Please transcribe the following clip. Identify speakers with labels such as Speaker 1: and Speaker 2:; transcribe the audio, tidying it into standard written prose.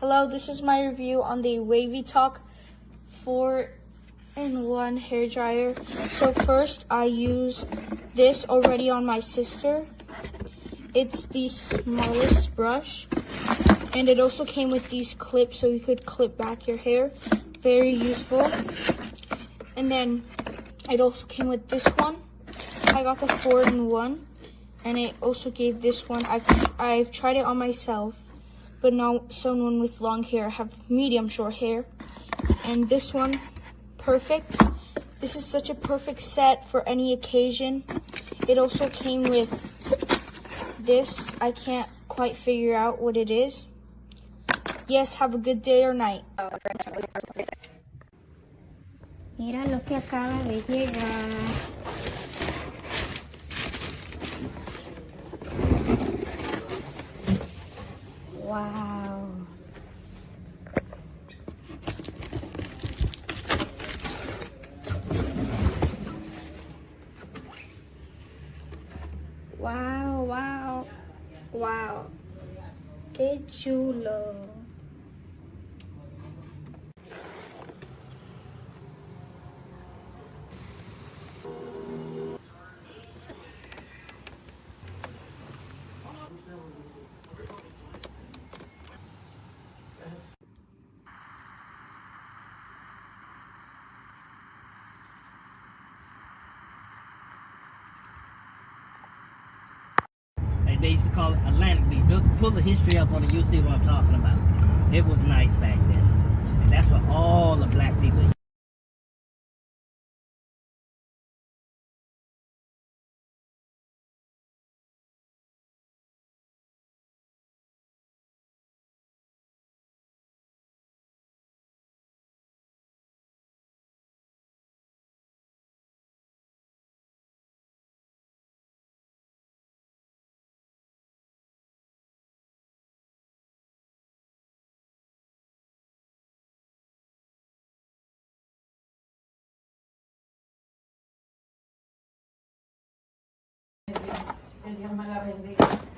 Speaker 1: Hello, this is my review on the Wavy Talk 4-in-1 hair dryer. So first I use this already on my sister. It's the smallest brush, and it also came with these clips so you could clip back your hair. Very useful. And then it also came with this one. I got the 4-in-1, and it also gave this one. I've tried it on myself, but not someone with long hair. I have medium short hair. And this one, perfect. This is such a perfect set for any occasion. It also came with this. I can't quite figure out what it is. Yes, have a good day or night.
Speaker 2: Mira lo que acaba de llegar. Wow. Wow, wow, wow. Qué chulo.
Speaker 3: They used to call it Atlantic Beach. Pull the history up on it, you'll see what I'm talking about. It was nice back then. And that's what all the black people
Speaker 4: Dios me la bendiga.